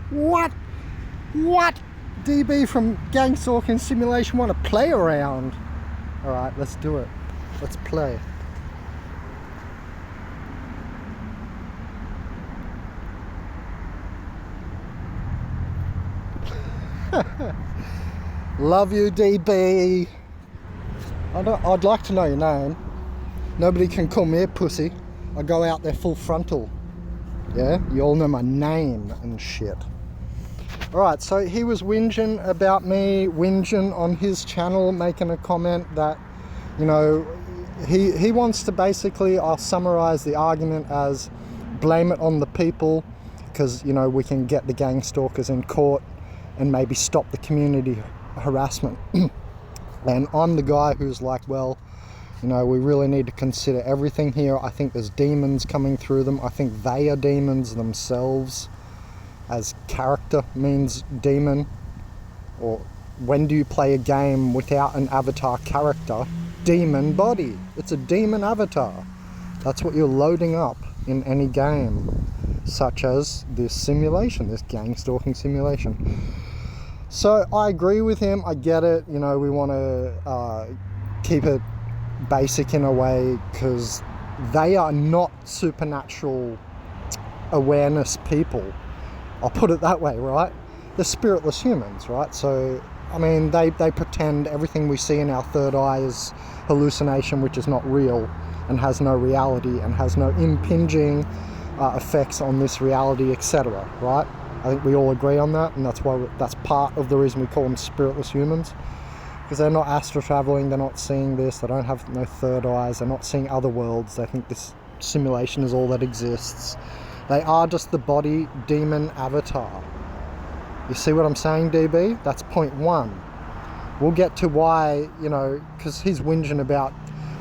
What? What? DB from Gang Stalking Simulation want to play around. Alright, let's do it. Let's play. Love you, DB. I'd like to know your name. Nobody can call me a pussy. I go out there full frontal. Yeah, you all know my name and shit. Alright, so he was whinging about me, whinging on his channel, making a comment that, you know, he wants to basically, I'll summarize the argument as blame it on the people because, you know, we can get the gang stalkers in court and maybe stop the community harassment. And I'm the guy who's like, well, you know, we really need to consider everything here. I think there's demons coming through them. I think they are demons themselves, as character means demon. Or when do you play a game without an avatar character? Demon body. It's a demon avatar. That's what you're loading up in any game, such as this simulation, this gang stalking simulation. So I agree with him. I get it. You know, we want to keep it basic in a way because they are not supernatural awareness people. I'll put it that way, right? They're spiritless humans, right? So, I mean, they pretend everything we see in our third eye is hallucination, which is not real and has no reality and has no impinging effects on this reality, etc., right? I think we all agree on that, and that's part of the reason we call them spiritless humans, because they're not astral traveling, they're not seeing this, they don't have no third eyes, they're not seeing other worlds, they think this simulation is all that exists. They are just the body demon avatar. You see what I'm saying, DB? That's point one. We'll get to why, you know, because he's whinging about,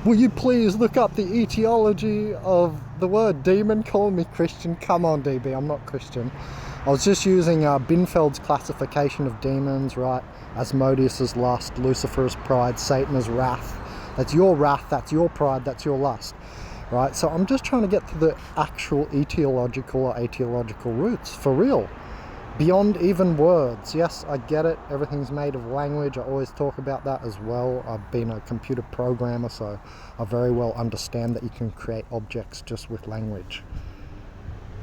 will you please look up the etiology of the word demon? Call me Christian. Come on, DB, I'm not Christian. I was just using Binfeld's classification of demons, right? Asmodeus is lust, Lucifer is pride, Satan is wrath. That's your wrath, that's your pride, that's your lust, right? So I'm just trying to get to the actual etiological or aetiological roots, for real. Beyond even words. Yes, I get it. Everything's made of language. I always talk about that as well. I've been a computer programmer, so I very well understand that you can create objects just with language.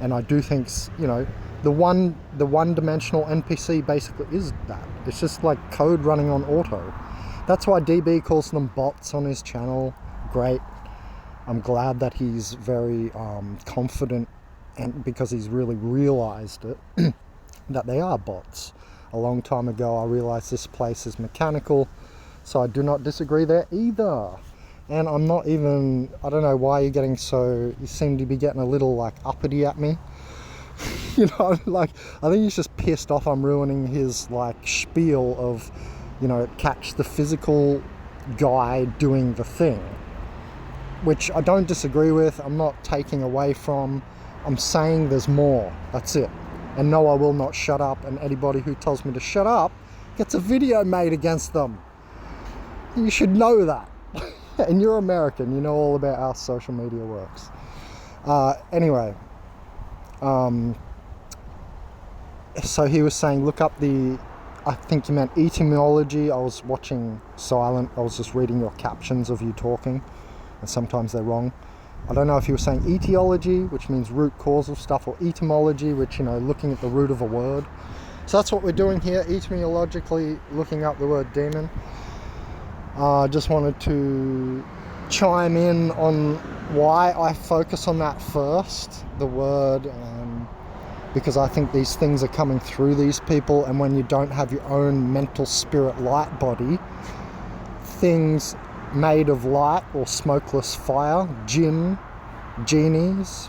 And I do think, you know, the one-dimensional NPC basically is that. It's just like code running on auto. That's why DB calls them bots on his channel. Great. I'm glad that he's very confident, and because he's really realized it, that they are bots. A long time ago I realized this place is mechanical, so I do not disagree there either. And I'm not even, I don't know why you're getting so, you seem to be getting a little like uppity at me. You know, like, I think he's just pissed off I'm ruining his like spiel of, you know, catch the physical guy doing the thing. Which I don't disagree with, I'm not taking away from, I'm saying there's more, that's it. And no, I will not shut up, and anybody who tells me to shut up gets a video made against them. You should know that. And you're American, you know all about how social media works. Anyway, so he was saying, look up the, I think you meant etymology. I was watching silent, I was just reading your captions of you talking, and sometimes they're wrong. I don't know if he was saying etiology, which means root cause of stuff, or etymology, which, you know, looking at the root of a word. So that's what we're doing here, etymologically looking up the word demon. Just wanted to chime in on why I focus on that first, the word, because I think these things are coming through these people, and when you don't have your own mental spirit light body, things made of light or smokeless fire, genies,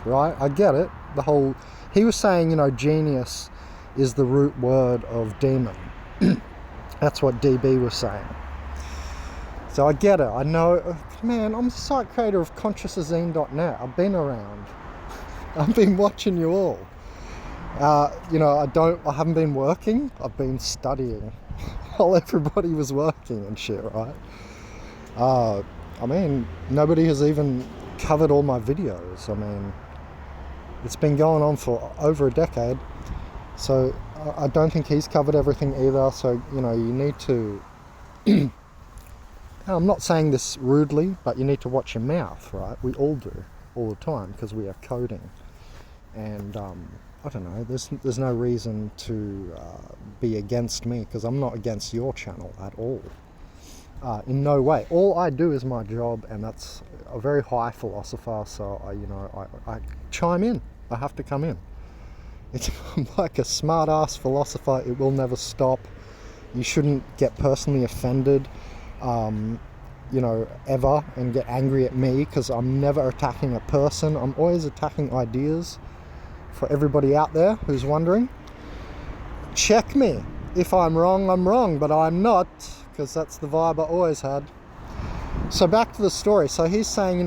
right? I get it. The whole, he was saying, you know, genius is the root word of demon. That's what DB was saying. So I get it. I know, man, I'm the site creator of consciousazine.net. I've been around. I've been watching you all. You know, I haven't been working. I've been studying while everybody was working and shit, right? I mean, nobody has even covered all my videos. I mean, it's been going on for over a decade. So I don't think he's covered everything either, so, you know, you need to... I'm not saying this rudely, but you need to watch your mouth, right? We all do, all the time, because we are coding. And, I don't know, there's no reason to be against me, because I'm not against your channel at all. In no way. All I do is my job, and that's a very high philosopher, so I chime in. I have to come in. It's like a smart-ass philosopher. It will never stop. You shouldn't get personally offended, ever, and get angry at me, because I'm never attacking a person. I'm always attacking ideas. For everybody out there who's wondering, check me. If I'm wrong, but I'm not, because that's the vibe I always had. So back to the story. So he's saying,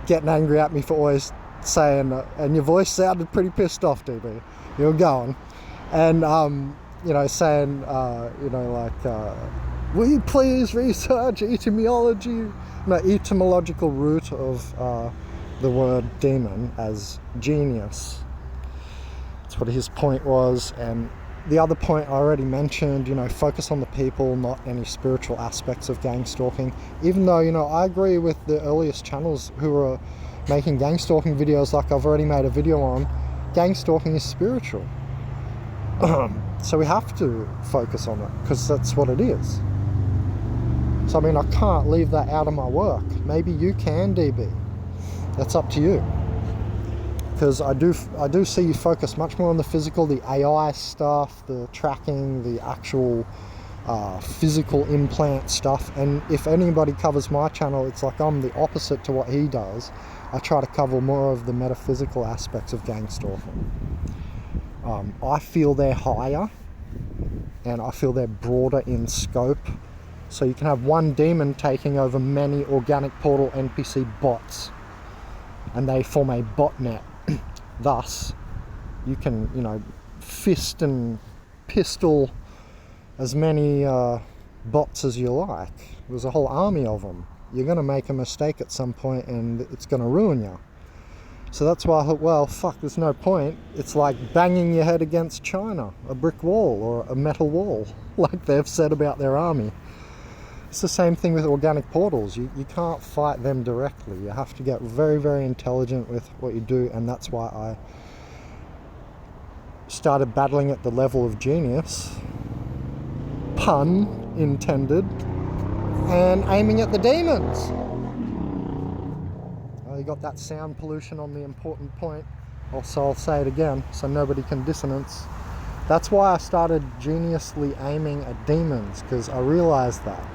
getting angry at me for always saying, and your voice sounded pretty pissed off, DB. You're going. And, saying, will you please research etymological root of the word demon as genius. That's what his point was. And the other point I already mentioned, focus on the people, not any spiritual aspects of gang stalking. Even though, I agree with the earliest channels who are making gang stalking videos, like I've already made a video on, gang stalking is spiritual. So we have to focus on it, because that's what it is. So, I can't leave that out of my work. Maybe you can, DB. That's up to you. Because I do see you focus much more on the physical, the AI stuff, the tracking, the actual physical implant stuff. And if anybody covers my channel, it's like I'm the opposite to what he does. I try to cover more of the metaphysical aspects of gang stalking. I feel they're higher, and I feel they're broader in scope. So you can have one demon taking over many organic portal NPC bots, and they form a botnet. Thus, you can, fist and pistol as many bots as you like. There's a whole army of them. You're going to make a mistake at some point, and it's going to ruin you. So that's why I thought, well, fuck, there's no point. It's like banging your head against China, a brick wall or a metal wall, like they've said about their army. It's the same thing with organic portals. You can't fight them directly. You have to get very, very intelligent with what you do, and that's why I started battling at the level of genius, pun intended, and aiming at the demons. Well, you got that sound pollution on the important point. Also, I'll say it again so nobody can dissonance. That's why I started geniusly aiming at demons, because I realized that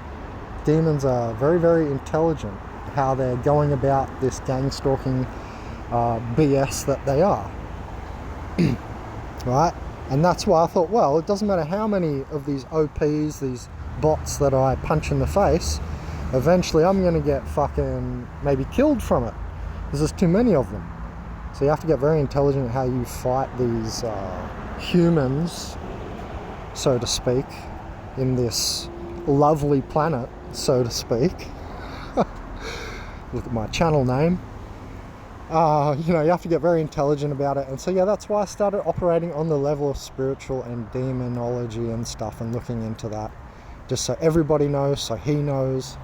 demons are very, very intelligent, how they're going about this gang stalking BS that they are. Right? And that's why I thought, well, it doesn't matter how many of these OPs, these bots that I punch in the face, eventually I'm going to get fucking maybe killed from it, because there's too many of them. So you have to get very intelligent how you fight these humans, so to speak, in this lovely planet, so to speak. Look at my channel name. You have to get very intelligent about it. And so, yeah, that's why I started operating on the level of spiritual and demonology and stuff, and looking into that, just so everybody knows, so he knows.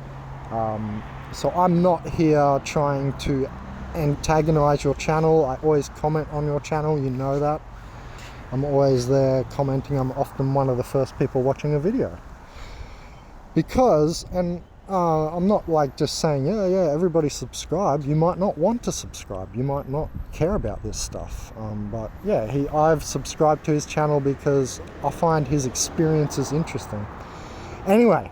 So I'm not here trying to antagonize your channel. I always comment on your channel, you know that. I'm always there commenting. I'm often one of the first people watching a video. Because, and I'm not like just saying, yeah, everybody subscribe. You might not want to subscribe. You might not care about this stuff. But yeah, I've subscribed to his channel because I find his experiences interesting. Anyway,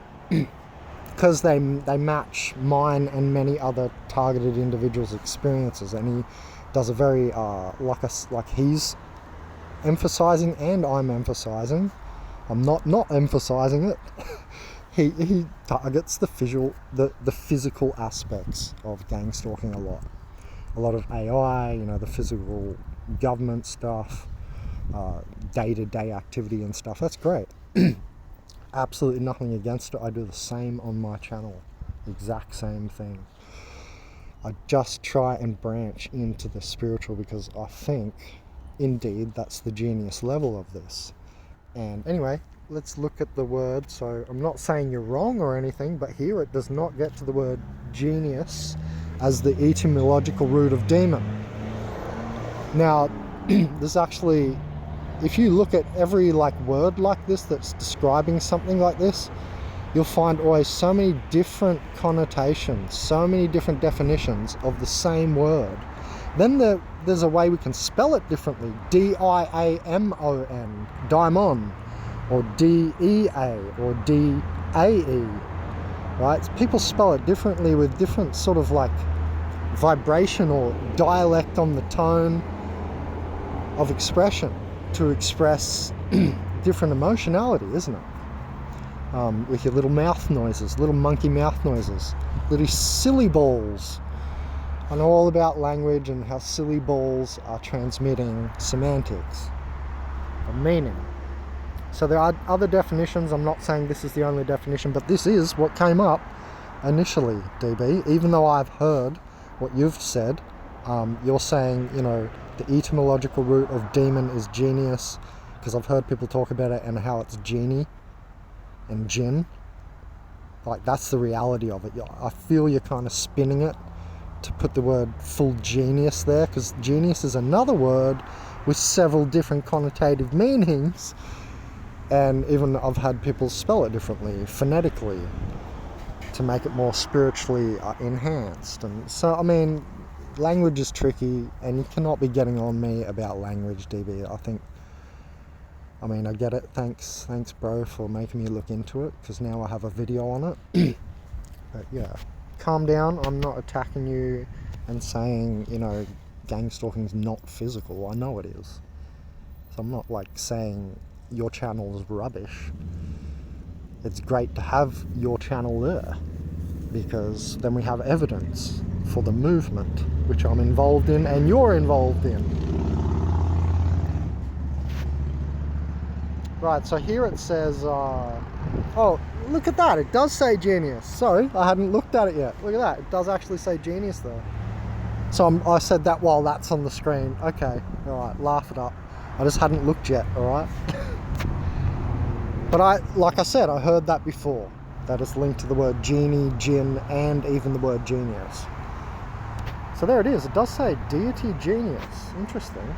because they match mine and many other targeted individuals' experiences, and he does a very like he's emphasizing and I'm emphasizing. I'm not emphasizing it. He targets the physical aspects of gang stalking a lot of AI, the physical government stuff, day-to-day activity and stuff. That's great. Absolutely nothing against it. I do the same on my channel, exact same thing. I just try and branch into the spiritual, because I think indeed that's the genius level of this. And anyway, let's look at the word. So I'm not saying you're wrong or anything, but here it does not get to the word genius as the etymological root of demon. Now, there's actually, if you look at every like word like this that's describing something like this, you'll find always so many different connotations, so many different definitions of the same word. Then there's a way we can spell it differently. D-I-A-M-O-N, daimon, or D-E-A, or D-A-E, right? People spell it differently with different sort of like vibration or dialect on the tone of expression to express different emotionality, isn't it? With your little mouth noises, little monkey mouth noises, little silly balls. I know all about language and how silly balls are transmitting semantics or meaning. So there are other definitions. I'm not saying this is the only definition, but this is what came up initially, DB. Even though I've heard what you've said, you're saying, you know, the etymological root of demon is genius, because I've heard people talk about it and how it's genie and jinn. Like, that's the reality of it. I feel you're kind of spinning it to put the word full genius there, because genius is another word with several different connotative meanings, and even I've had people spell it differently, phonetically, to make it more spiritually enhanced. And so, I mean, language is tricky, and you cannot be getting on me about language, DB. I mean, I get it. Thanks bro, for making me look into it, because now I have a video on it. But yeah, calm down. I'm not attacking you and saying, you know, gang stalking's not physical. I know it is. So I'm not like saying your channel is rubbish. It's great to have your channel there, because then we have evidence for the movement, which I'm involved in and you're involved in. Right, so here it says, oh, look at that, it does say genius. Sorry, I hadn't looked at it yet. Look at that, it does actually say genius there. So I said that while that's on the screen. Okay, alright, laugh it up. I just hadn't looked yet, alright? But like I said, I heard that before. That is linked to the word genie, jinn, and even the word genius. So there it is, it does say deity genius. Interesting.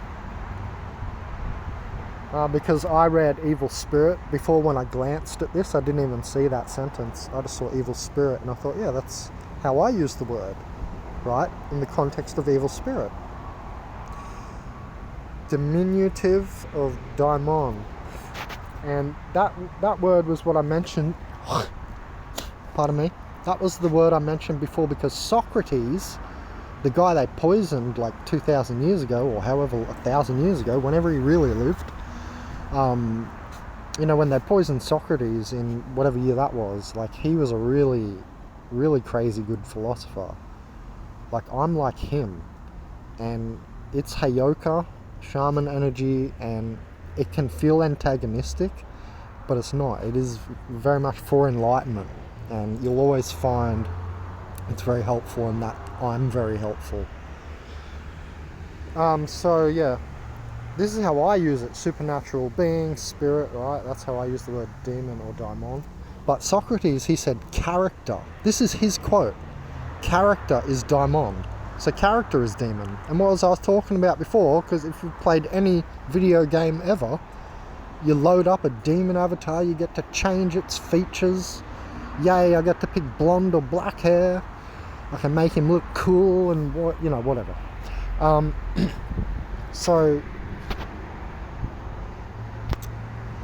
Because I read evil spirit before. When I glanced at this, I didn't even see that sentence. I just saw evil spirit, and I thought, yeah, that's how I use the word, right? In the context of evil spirit. Diminutive of daimon. And that word was what I mentioned. Pardon me. That was the word I mentioned before, because Socrates, the guy they poisoned like 2,000 years ago, or however 1,000 years ago, whenever he really lived, you know, when they poisoned Socrates in whatever year that was, like, he was a really, really crazy good philosopher. Like, I'm like him, and it's Heyoka, shaman energy, and it can feel antagonistic, but it's not. It is very much for enlightenment, and you'll always find it's very helpful, and that I'm very helpful. So yeah, this is how I use it. Supernatural being, spirit, right? That's how I use the word demon or daimon. But Socrates, he said character. This is his quote. Character is daimon. So character is demon. And what was I was talking about before, because if you've played any video game ever, you load up a demon avatar, you get to change its features. Yay, I get to pick blonde or black hair. I can make him look cool and, you know, whatever. So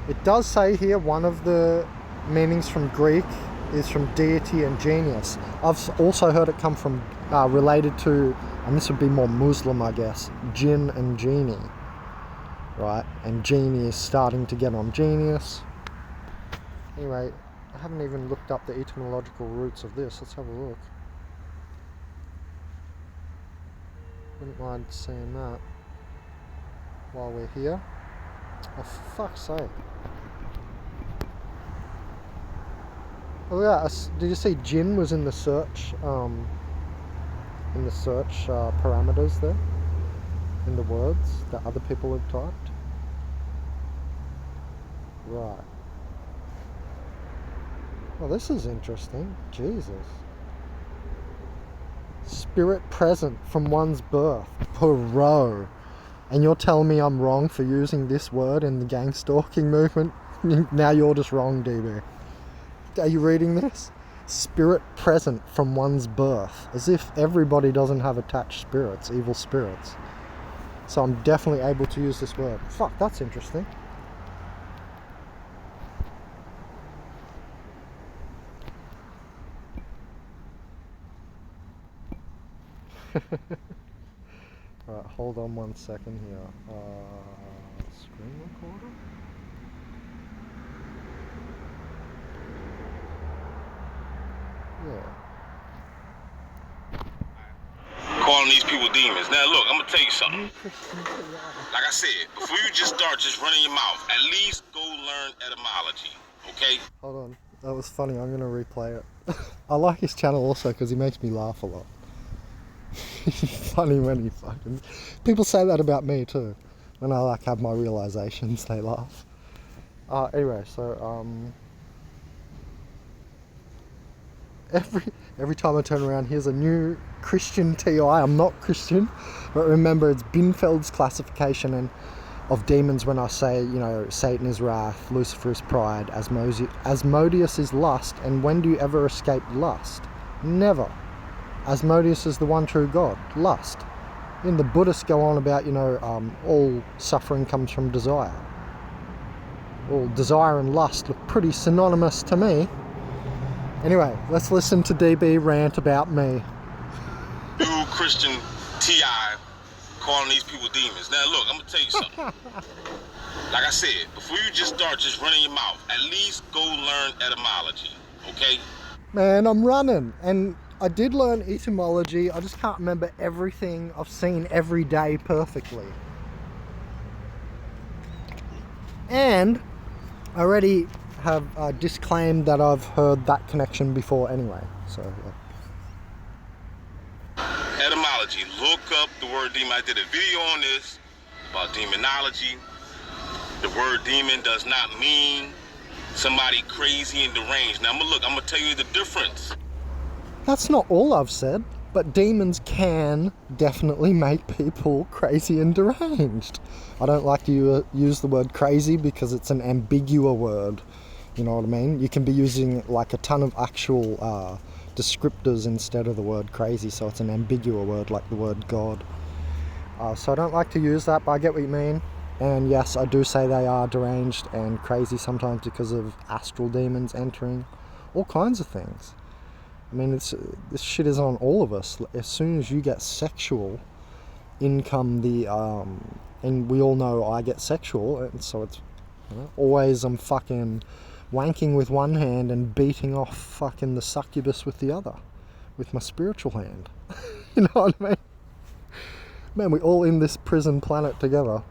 it does say here one of the meanings from Greek is from deity and genius. I've also heard it come from related to, and this would be more Muslim, I guess, jinn and genie, right? And genie is starting to get on genius. Anyway, I haven't even looked up the etymological roots of this. Let's have a look. Wouldn't mind seeing that while we're here. Oh, for fuck's sake. Oh yeah, did you see jinn was in the search parameters there? In the words that other people had typed? Right. Well, this is interesting. Jesus. Spirit present from one's birth. Bro. And you're telling me I'm wrong for using this word in the gang stalking movement? Now you're just wrong, DB. Are you reading this? Spirit present from one's birth. As if everybody doesn't have attached spirits, evil spirits. So I'm definitely able to use this word. Fuck, that's interesting. Alright, hold on 1 second here. Screen recorder? Yeah. Calling these people demons. Now look, I'm gonna tell you something. Like I said, before you just start just running your mouth, at least go learn etymology, okay? Hold on. That was funny. I'm gonna replay it. I like his channel also because he makes me laugh a lot. He's funny when he fucking... People say that about me too. When I like have my realizations, they laugh. Anyway, so every time I turn around, here's a new Christian TI. I'm not Christian, but remember it's Binfeld's classification and of demons when I say, you know, Satan is wrath, Lucifer is pride, Asmodeus is lust, and when do you ever escape lust? Never. Asmodeus is the one true God, lust. And the Buddhists go on about, you know, all suffering comes from desire. Well, desire and lust look pretty synonymous to me. Anyway, let's listen to DB rant about me. You Christian TI calling these people demons. Now look, I'm gonna tell you something. Like I said, before you just start just running your mouth, at least go learn etymology, okay? Man, I'm running, and I did learn etymology. I just can't remember everything I've seen every day perfectly. And I already have disclaimed that I've heard that connection before anyway, so yeah. Etymology, look up the word demon. I did a video on this about demonology. The word demon does not mean somebody crazy and deranged. Now I'm gonna tell you the difference. That's not all I've said, but demons can definitely make people crazy and deranged. I don't like to use the word crazy because it's an ambiguous word. You know what I mean? You can be using like a ton of actual descriptors instead of the word crazy, so it's an ambiguous word like the word God. So I don't like to use that, but I get what you mean. And yes, I do say they are deranged and crazy sometimes because of astral demons entering all kinds of things. I mean, this shit is on all of us. As soon as you get sexual, in come the and we all know I get sexual, and so it's, you know, always I'm fucking wanking with one hand and beating off fucking the succubus with the other, with my spiritual hand. You know what I mean? Man, we're all in this prison planet together.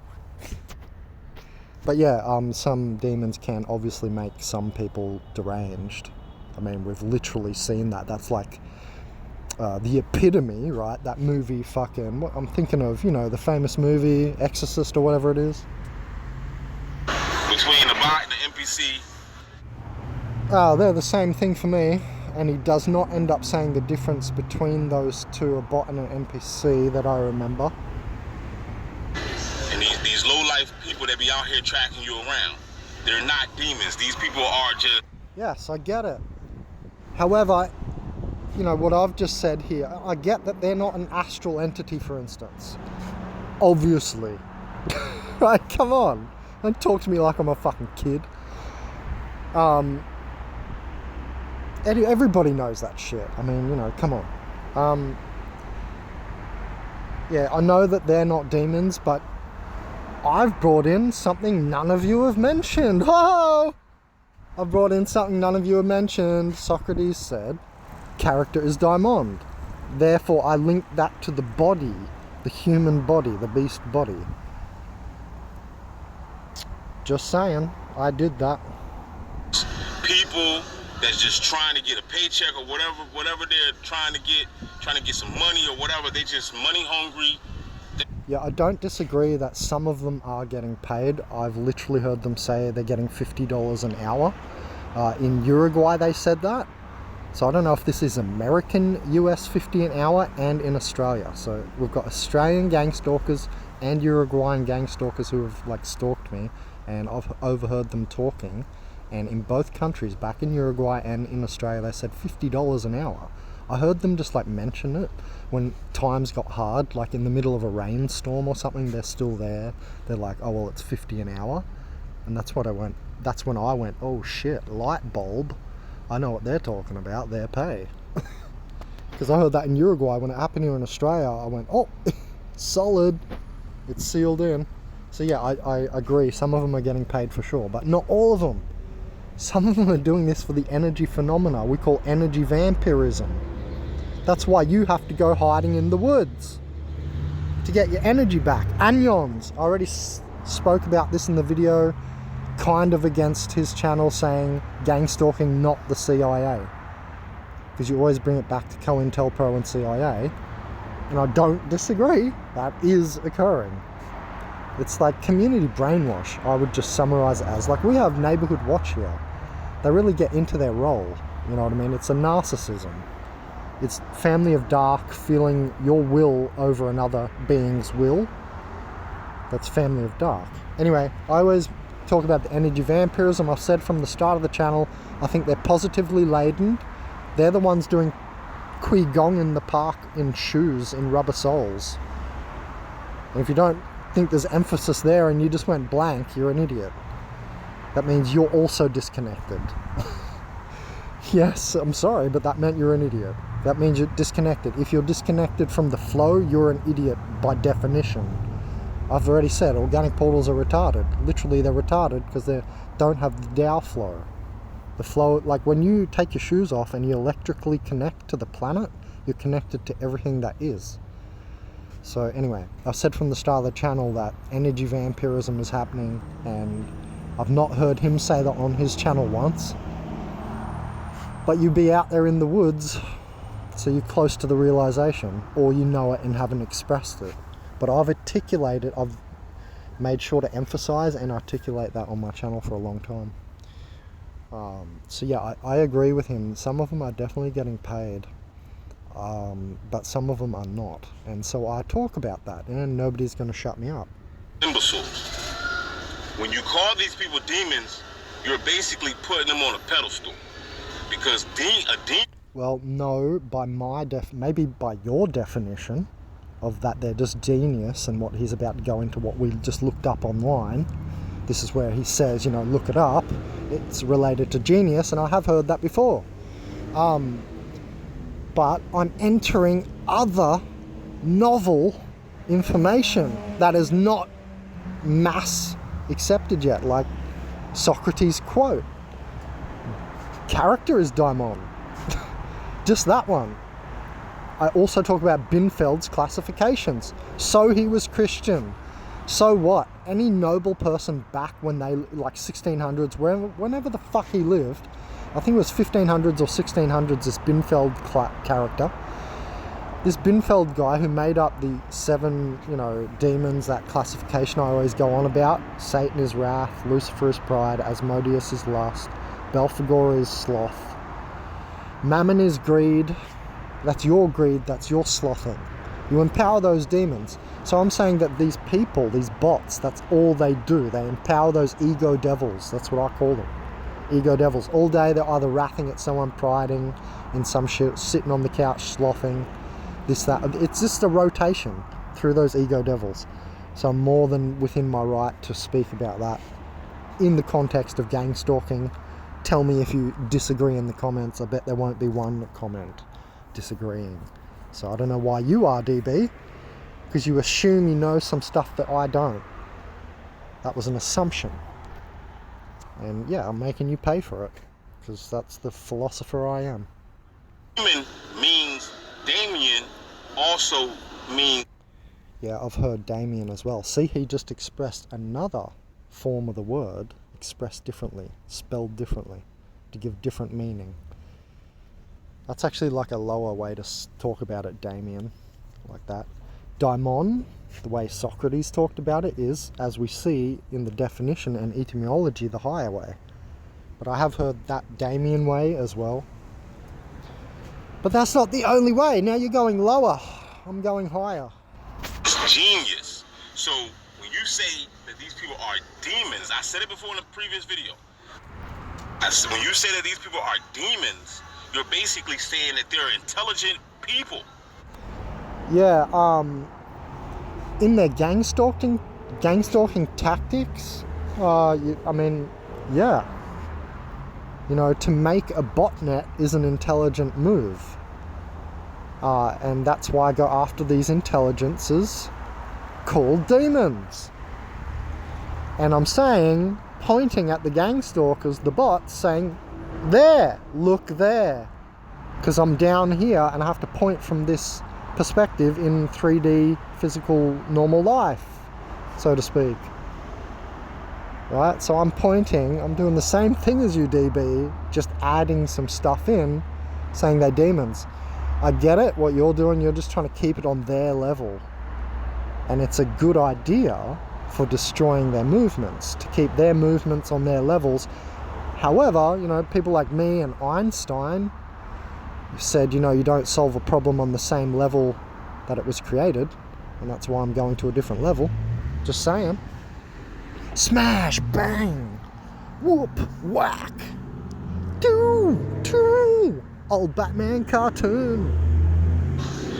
But yeah, some demons can obviously make some people deranged. I mean, we've literally seen that. That's like the epitome, right? That movie fucking... What I'm thinking of, you know, the famous movie Exorcist or whatever it is. Between the bot and the NPC. Oh, they're the same thing for me. And he does not end up saying the difference between those two, a bot and an NPC, that I remember. And these low-life people that be out here tracking you around, they're not demons. These people are just... Yes, I get it. However, you know, what I've just said here, I get that they're not an astral entity, for instance. Obviously. Right, come on. Don't talk to me like I'm a fucking kid. Everybody knows that shit. I mean, you know, come on. Yeah, I know that they're not demons, but I've brought in something none of you have mentioned. Oh! I've brought in something none of you have mentioned. Socrates said, character is daimon. Therefore, I link that to the body, the human body, the beast body. Just saying, I did that. People that's just trying to get a paycheck or whatever they're trying to get some money or whatever. They just money hungry. Yeah, I don't disagree that some of them are getting paid. I've literally heard them say they're getting $50 an hour. In Uruguay they said that. So I don't know if this is American US 50 an hour and in Australia. So we've got Australian gang stalkers and Uruguayan gang stalkers who have like stalked me, and I've overheard them talking. And in both countries, back in Uruguay and in Australia, they said $50 an hour. I heard them just like mention it when times got hard, like in the middle of a rainstorm or something. They're still there. They're like, oh well, it's 50 an hour, and that's when I went, oh shit, light bulb. I know what they're talking about. Their pay. Because I heard that in Uruguay. When it happened here in Australia, I went, oh, solid. It's sealed in. So yeah, I agree. Some of them are getting paid for sure, but not all of them. Some of them are doing this for the energy phenomena we call energy vampirism. That's why you have to go hiding in the woods to get your energy back. Anyons, I already spoke about this in the video, kind of against his channel, saying gang stalking, not the CIA. Because you always bring it back to COINTELPRO and CIA. And I don't disagree, that is occurring. It's like community brainwash, I would just summarize it as. Like, we have Neighborhood Watch here. They really get into their role, you know what I mean? It's a narcissism. It's family of dark, feeling your will over another being's will. That's family of dark. Anyway, I always talk about the energy vampirism. I've said from the start of the channel, I think they're positively laden. They're the ones doing Qigong in the park in shoes, in rubber soles. And if you don't think there's emphasis there and you just went blank, you're an idiot. That means you're also disconnected. Yes, I'm sorry, but that meant you're an idiot. That means you're disconnected. If you're disconnected from the flow, you're an idiot by definition. I've already said organic portals are retarded. Literally, they're retarded because they don't have the Tao flow. The flow, like when you take your shoes off and you electrically connect to the planet, you're connected to everything that is. So anyway, I've said from the start of the channel that energy vampirism is happening, and I've not heard him say that on his channel once. But you be out there in the woods, so you're close to the realization, or you know it and haven't expressed it. But I've made sure to emphasize and articulate that on my channel for a long time. So yeah, I agree with him. Some of them are definitely getting paid, but some of them are not. And so I talk about that, and nobody's going to shut me up. Imbeciles. When you call these people demons, you're basically putting them on a pedestal. Because well, no, by my maybe by your definition of that, they're just genius, and what he's about to go into, what we just looked up online. This is where he says, you know, look it up. It's related to genius, and I have heard that before. But I'm entering other novel information that is not mass accepted yet, like Socrates' quote. Character is daimon. Just that one. I also talk about Binfeld's classifications. So he was Christian. So what? Any noble person back when they, like 1600s, whenever the fuck he lived, I think it was 1500s or 1600s, this Binfeld character. This Binfeld guy who made up the 7, demons, that classification I always go on about. Satan is wrath, Lucifer is pride, Asmodeus is lust, Belphegor is sloth, Mammon is greed. That's your greed, that's your slothing. You empower those demons. So I'm saying that these people, these bots, that's all they do. They empower those ego devils. That's what I call them. Ego devils. All day they're either wrathing at someone, priding in some shit, sitting on the couch, slothing, this, that. It's just a rotation through those ego devils. So I'm more than within my right to speak about that in the context of gang stalking. Tell me if you disagree in the comments. I bet there won't be one comment disagreeing. So I don't know why you are, DB, because you assume you know some stuff that I don't. That was an assumption. And yeah, I'm making you pay for it, because that's the philosopher I am. Demon means Damien, also means... Yeah, I've heard Damien as well. See, he just expressed another form of the word, expressed differently, spelled differently, to give different meaning. That's actually like a lower way to talk about it, Damien, like that. daimon, the way Socrates talked about it, is, as we see in the definition and etymology, the higher way. But I have heard that Damien way as well. But that's not the only way. Now you're going lower. I'm going higher. It's genius. So when you say that these people are demons, I said it before in a previous video. When you say that these people are demons, you're basically saying that they're intelligent people. Yeah, in their gang stalking tactics, I mean, yeah. You know, to make a botnet is an intelligent move. And that's why I go after these intelligences called demons. And I'm saying, pointing at the gang stalkers, the bots, saying, there, look there. Because I'm down here and I have to point from this perspective in 3D physical normal life, so to speak. Right, so I'm pointing, I'm doing the same thing as you, DB, just adding some stuff in, saying they're demons. I get it, what you're doing, you're just trying to keep it on their level. And it's a good idea for destroying their movements, to keep their movements on their levels. However, you know, people like me and Einstein said, you know, you don't solve a problem on the same level that it was created, and that's why I'm going to a different level. Just saying. Smash, bang, whoop, whack, two, old Batman cartoon.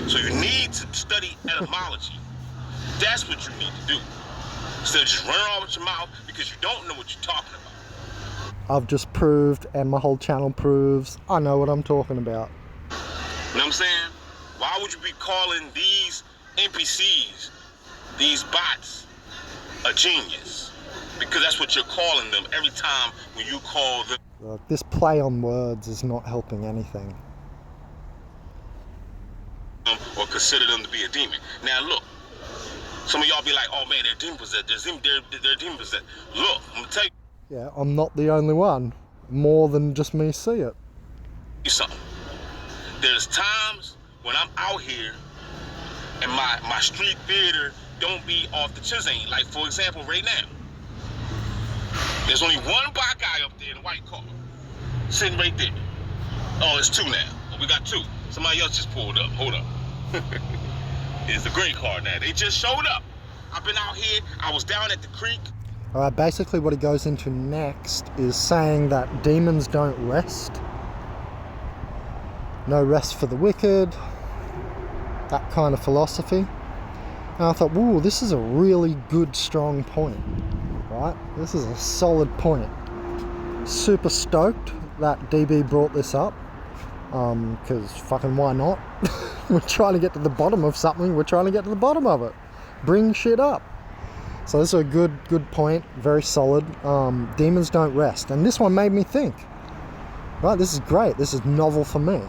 So you need to study etymology. That's what you need to do. Instead of just running off with your mouth because you don't know what you're talking about. I've just proved, and my whole channel proves, I know what I'm talking about. You know what I'm saying? Why would you be calling these NPCs, these bots, a genius? Because that's what you're calling them every time when you call them. Look, this play on words is not helping anything. Or consider them to be a demon. Now look, some of y'all be like, oh man, they're demon possessed. They're demon possessed. Look, I'm gonna tell you. Yeah, I'm not the only one. More than just me see it. Something. There's times when I'm out here and my street theater don't be off the chisane. Like for example, right now. There's only one black guy up there in a white car, sitting right there. Oh, it's two now. Oh, we got two. Somebody else just pulled up. Hold up. It's a gray car now. They just showed up. I've been out here. I was down at the creek. All right, basically what he goes into next is saying that demons don't rest. No rest for the wicked. That kind of philosophy. And I thought, whoa, this is a really good, strong point. Right? This is a solid point. Super stoked that DB brought this up. Because fucking why not? We're trying to get to the bottom of something. We're trying to get to the bottom of it. Bring shit up. So this is a good point. Very solid. Demons don't rest. And this one made me think. Right? This is great. This is novel for me.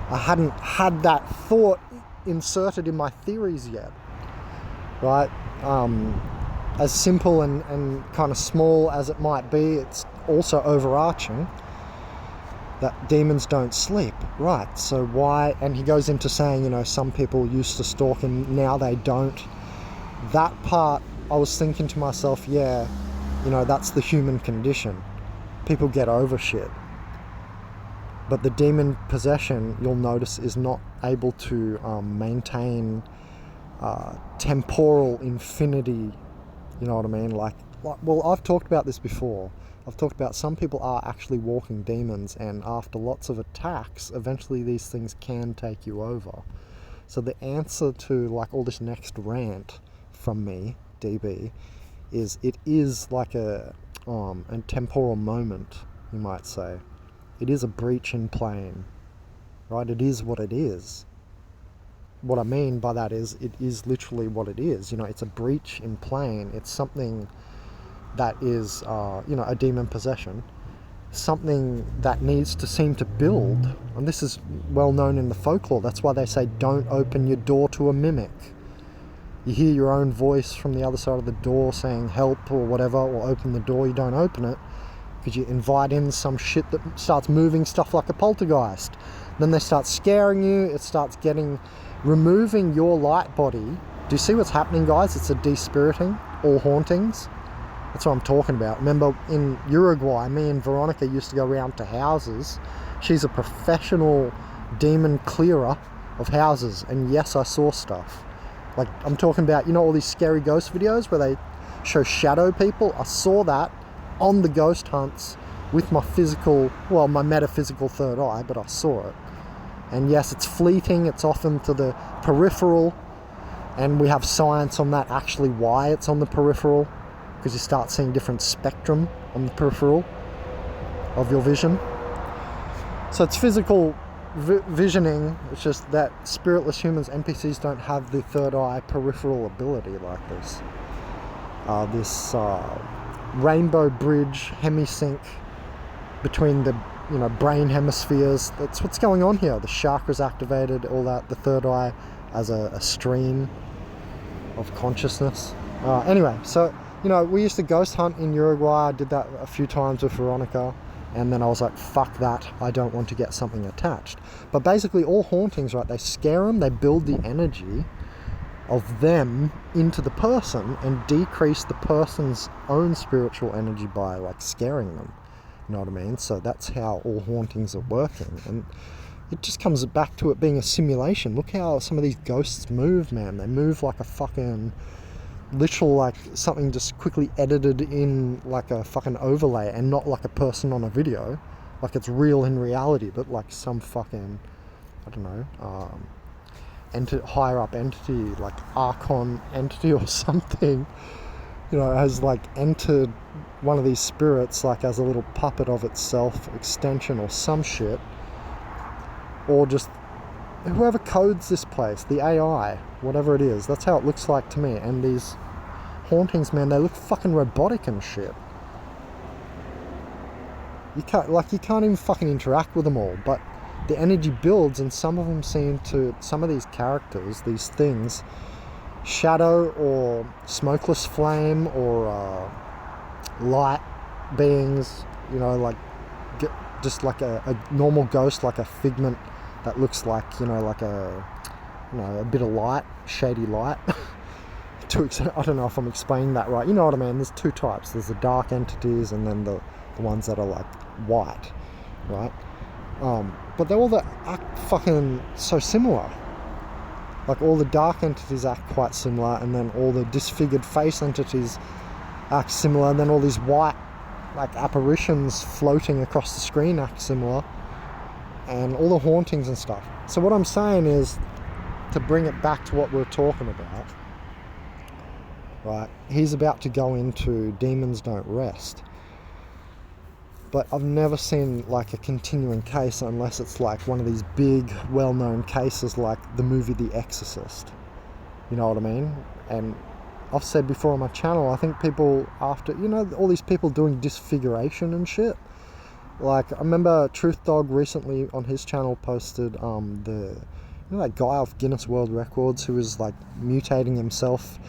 I hadn't had that thought inserted in my theories yet. Right? As simple and kind of small as it might be, it's also overarching that demons don't sleep. Right, so why? And he goes into saying, you know, some people used to stalk and now they don't. That part, I was thinking to myself, yeah, you know, that's the human condition. People get over shit. But the demon possession, you'll notice, is not able to maintain temporal infinity. You know what I mean? Like, well, I've talked about this before. I've talked about some people are actually walking demons, and after lots of attacks, eventually these things can take you over. So the answer to like all this next rant from me, DB, is it is like a temporal moment, you might say. It is a breach in plane, right? It is what it is. What I mean by that is it is literally what it is. You know, it's a breach in plane. It's something that is, you know, a demon possession. Something that needs to seem to build. And this is well known in the folklore. That's why they say don't open your door to a mimic. You hear your own voice from the other side of the door saying help or whatever, or open the door, you don't open it. Because you invite in some shit that starts moving stuff like a poltergeist. Then they start scaring you. It starts getting removing your light body. Do you see what's happening, guys? It's a de-spiriting, all hauntings. That's what I'm talking about. Remember in Uruguay, me and Veronica used to go around to houses. She's a professional demon clearer of houses, and yes, I saw stuff. Like, I'm talking about, you know, all these scary ghost videos where they show shadow people? I saw that on the ghost hunts with my my metaphysical third eye, but I saw it. And yes, it's fleeting, it's often to the peripheral, and we have science on that, actually why it's on the peripheral, because you start seeing different spectrum on the peripheral of your vision. So it's physical visioning. It's just that spiritless humans, NPCs, don't have the third eye peripheral ability like this. This rainbow bridge hemisync between the brain hemispheres. That's what's going on here. The chakras activated, all that. The third eye as a stream of consciousness. Anyway, so we used to ghost hunt in Uruguay. I did that a few times with Veronica. And then I was like, fuck that, I don't want to get something attached. But basically all hauntings, right, they scare them, they build the energy of them into the person and decrease the person's own spiritual energy by like scaring them. You know what I mean? So that's how all hauntings are working. And it just comes back to it being a simulation. Look how some of these ghosts move, man. They move like a fucking literal, like something just quickly edited in like a fucking overlay, and not like a person on a video, like it's real in reality, but like some fucking, I don't know, higher up entity, like Archon entity or something, has like entered one of these spirits like as a little puppet of itself, extension or some shit, or just whoever codes this place, the AI, whatever it is, that's how it looks like to me. And these hauntings, man, they look fucking robotic and shit. You can't even fucking interact with them all, but the energy builds, and some of them seem to, some of these characters, these things, shadow or smokeless flame or light beings, just like a normal ghost, like a figment that looks like, like a bit of light, shady light. I don't know if I'm explaining that right. You know what I mean? There's two types. There's the dark entities and then the ones that are like white, right? But they're all that act fucking so similar. Like all the dark entities act quite similar, and then all the disfigured face entities act similar, and then all these white like apparitions floating across the screen act similar, and all the hauntings and stuff. So what I'm saying is, to bring it back to what we're talking about, right, he's about to go into Demons Don't Rest, but I've never seen like a continuing case unless it's like one of these big well-known cases like the movie The Exorcist. You know what I mean? And I've said before on my channel, I think people after, all these people doing disfiguration and shit. Like, I remember Truth Dog recently on his channel posted that guy off Guinness World Records who was like mutating himself.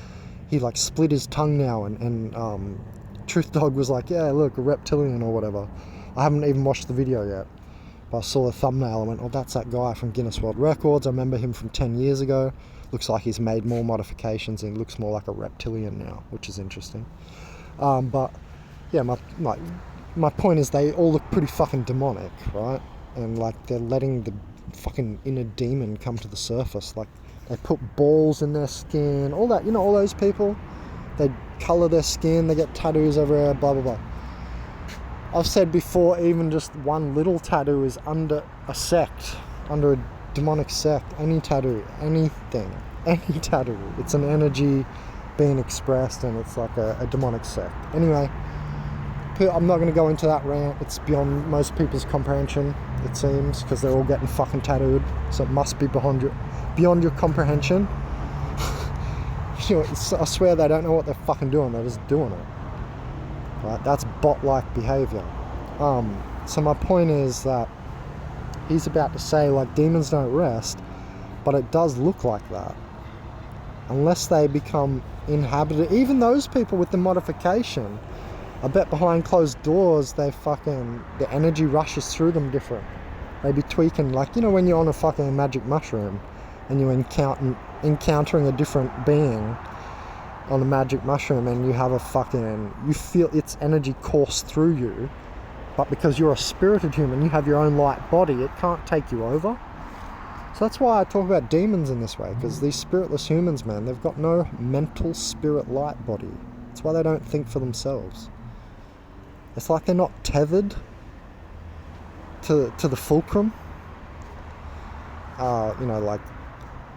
He like split his tongue now, and Truth Dog was like, yeah, look, a reptilian or whatever. I haven't even watched the video yet, but I saw the thumbnail and went, oh, that's that guy from Guinness World Records. I remember him from 10 years ago. Looks like he's made more modifications and he looks more like a reptilian now, which is interesting. But yeah, my point is they all look pretty fucking demonic, right? And like they're letting the fucking inner demon come to the surface. Like they put balls in their skin, all that, all those people, they colour their skin, they get tattoos everywhere, blah blah blah. I've said before, even just one little tattoo is under a sect, under a demonic sect. Any tattoo, anything, any tattoo, it's an energy being expressed, and it's like a demonic sect. Anyway, I'm not going to go into that rant. It's beyond most people's comprehension, it seems, because they're all getting fucking tattooed, so it must be beyond your comprehension. I swear they don't know what they're fucking doing, they're just doing it. Right? That's bot-like behaviour. So my point is that he's about to say, like, demons don't rest, but it does look like that. Unless they become inhabited, even those people with the modification, I bet behind closed doors, the energy rushes through them different. They be tweaking, like, when you're on a fucking magic mushroom, and you encountering a different being on a magic mushroom, and you have you feel its energy course through you, but because you're a spirited human, you have your own light body, it can't take you over. So that's why I talk about demons in this way, because these spiritless humans, man, they've got no mental spirit light body. That's why they don't think for themselves. It's like they're not tethered to the fulcrum. Like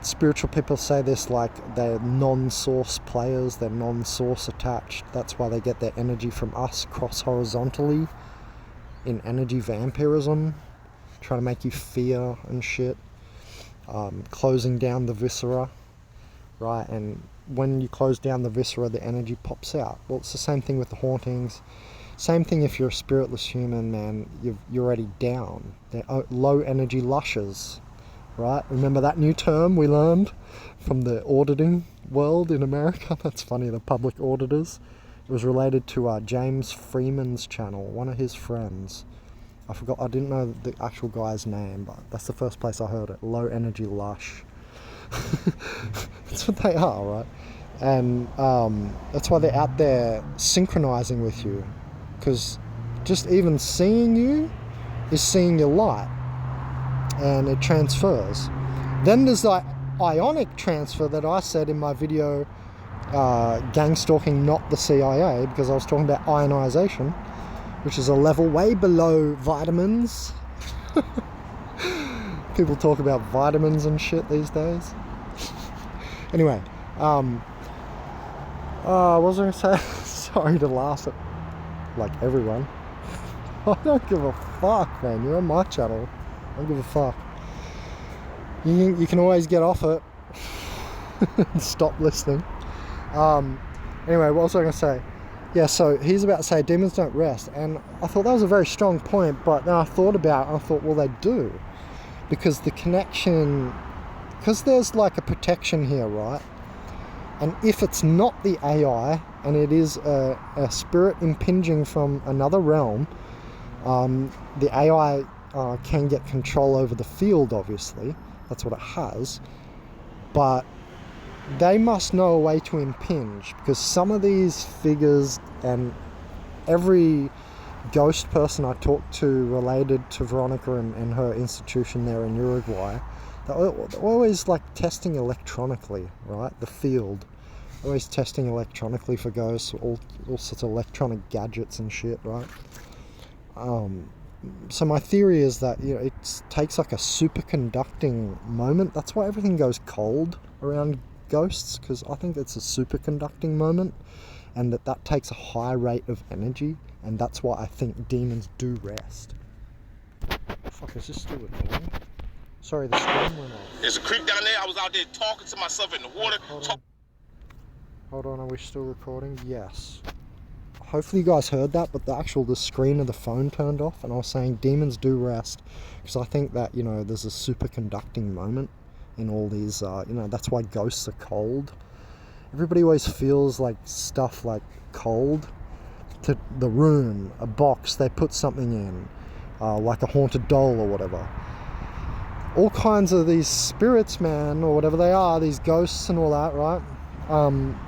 spiritual people say this, like they're non-source players, they're non-source attached. That's why they get their energy from us cross horizontally in energy vampirism, trying to make you fear and shit. Closing down the viscera, right? And when you close down the viscera, the energy pops out. Well, it's the same thing with the hauntings. Same thing if you're a spiritless human, man. You're already down. They're low energy lushes, right? Remember that new term we learned from the auditing world in America? That's funny, the public auditors. It was related to James Freeman's channel, one of his friends. I didn't know the actual guy's name, but that's the first place I heard it. Low energy lush. That's what they are, right? And that's why they're out there synchronizing with you, because just even seeing you is seeing your light, and it transfers. Then there's that ionic transfer that I said in my video, Gang Stalking Not the CIA, because I was talking about ionization, which is a level way below vitamins. People talk about vitamins and shit these days. Anyway, what was I going to say? Sorry to laugh at, like, everyone. I don't give a fuck, man. You're on my channel. I don't give a fuck. You can always get off it and stop listening. Anyway, what was I going to say? Yeah, so he's about to say demons don't rest, and I thought that was a very strong point, but then I thought, well, they do, because the connection, because there's like a protection here, right? And if it's not the AI, and it is a spirit impinging from another realm, the AI can get control over the field, obviously. That's what it has. But they must know a way to impinge, because some of these figures, and every ghost person I talked to related to Veronica and her institution there in Uruguay, they're always like testing electronically, right? The field, always testing electronically for ghosts, all sorts of electronic gadgets and shit, right? So my theory is that, you know, it takes like a superconducting moment. That's why everything goes cold around ghosts, because I think it's a superconducting moment, and that takes a high rate of energy, and that's why I think demons do rest. Fuck, is this still recording? Sorry, the screen went off. There's a creek down there. I was out there talking to myself in the water. Hold on, are we still recording? Yes. Hopefully you guys heard that, but the screen of the phone turned off, and I was saying demons do rest, because I think that, you know, there's a superconducting moment in all these, that's why ghosts are cold. Everybody always feels like stuff like cold. To the room, a box they put something in, like a haunted doll or whatever. All kinds of these spirits, man, or whatever they are, these ghosts and all that, right?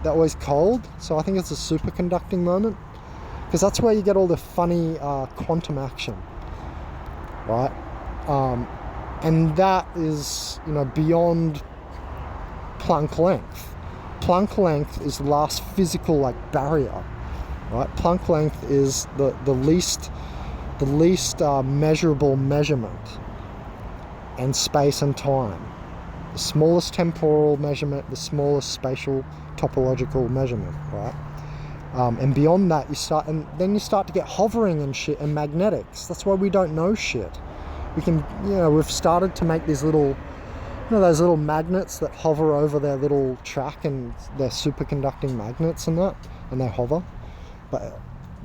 They're always cold, so I think it's a superconducting moment, because that's where you get all the funny quantum action, right? And that is, you know, beyond Planck length. Planck length is the last physical, like, barrier, right? Planck length is the least measurable measurement in space and time. The smallest temporal measurement, the smallest spatial topological measurement, right? And beyond that, you start to get hovering and shit, and magnetics. That's why we don't know shit. We've started to make these little, those little magnets that hover over their little track, and they're superconducting magnets and that, and they hover, but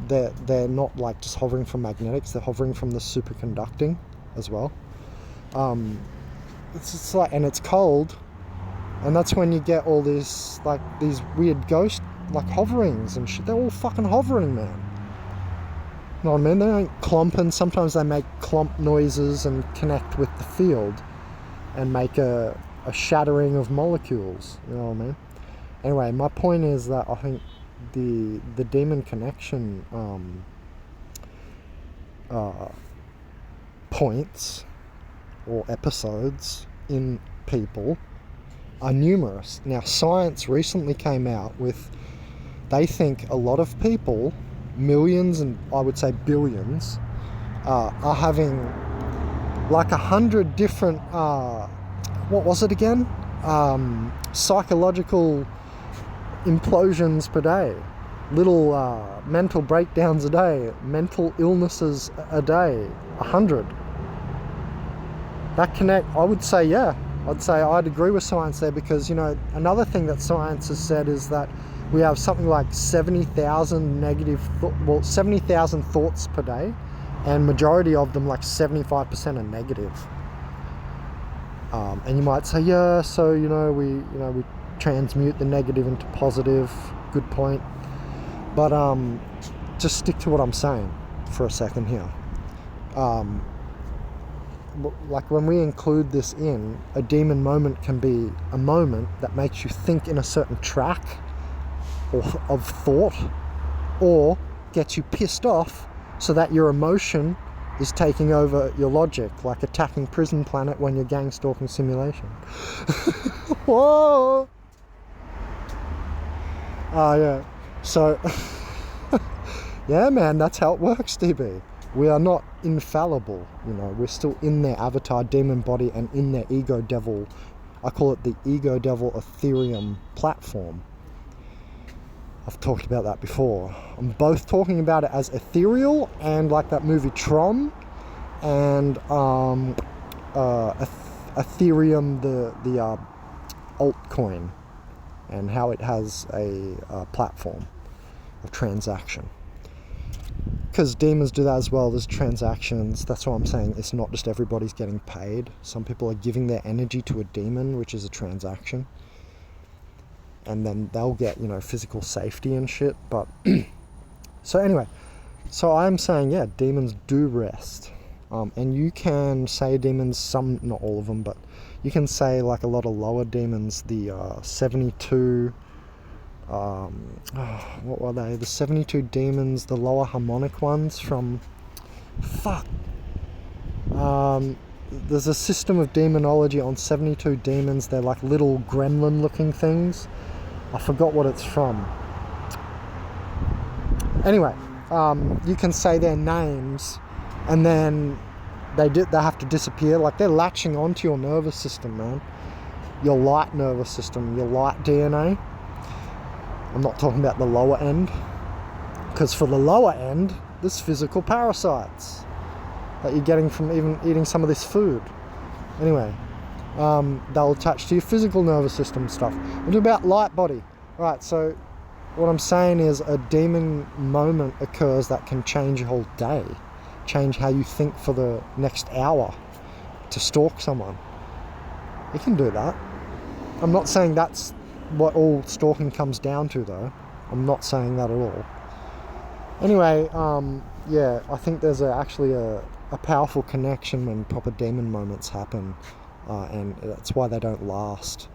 they're not like just hovering from magnetics, they're hovering from the superconducting as well. It's like, and it's cold, and that's when you get all these weird ghost like hoverings and shit. They're all fucking hovering, man. You know what I mean? They ain't clomping. Sometimes they make clomp noises and connect with the field and make a a shattering of molecules, you know what I mean? Anyway, my point is that I think the demon connection points or episodes in people are numerous. Now, science recently came out with, they think a lot of people, millions and I would say billions, are having like 100 different, what was it again? Psychological implosions per day, little mental breakdowns a day, mental illnesses a day, 100. That connect, I would say, yeah, I'd say I'd agree with science there, because, you know, another thing that science has said is that we have something like 70,000 70,000 thoughts per day, and majority of them, like 75%, are negative. And you might say, yeah, so we transmute the negative into positive. Good point. But just stick to what I'm saying for a second here. Like when we include this in, a demon moment can be a moment that makes you think in a certain track of thought, or gets you pissed off so that your emotion is taking over your logic, like attacking Prison Planet when you're gang stalking simulation. Whoa! Yeah. So, yeah, man, that's how it works, DB. We are not infallible, we're still in their avatar demon body and in their ego devil. I call it the ego devil Ethereum platform. I've talked about that before. I'm both talking about it as ethereal and like that movie Tron, and Ethereum, the altcoin, and how it has a platform of transaction. Because demons do that as well. There's transactions. That's why I'm saying it's not just everybody's getting paid. Some people are giving their energy to a demon, which is a transaction. And then they'll get, physical safety and shit. But so anyway, so I'm saying, yeah, demons do rest. And you can say demons, some, not all of them, but you can say like a lot of lower demons, the 72, what were they? The 72 demons, the lower harmonic ones from, there's a system of demonology on 72 demons. They're like little gremlin looking things. I forgot what it's from. Anyway, you can say their names, and then they have to disappear. Like they're latching onto your nervous system, man. Your light nervous system, your light DNA. I'm not talking about the lower end, because for the lower end, there's physical parasites that you're getting from even eating some of this food. Anyway, they'll attach to your physical nervous system stuff. What about light body? Right, so what I'm saying is a demon moment occurs that can change your whole day, change how you think for the next hour to stalk someone. You can do that. I'm not saying that's what all stalking comes down to, though. I'm not saying that at all. Anyway, yeah, I think there's actually a powerful connection when proper demon moments happen, and that's why they don't last.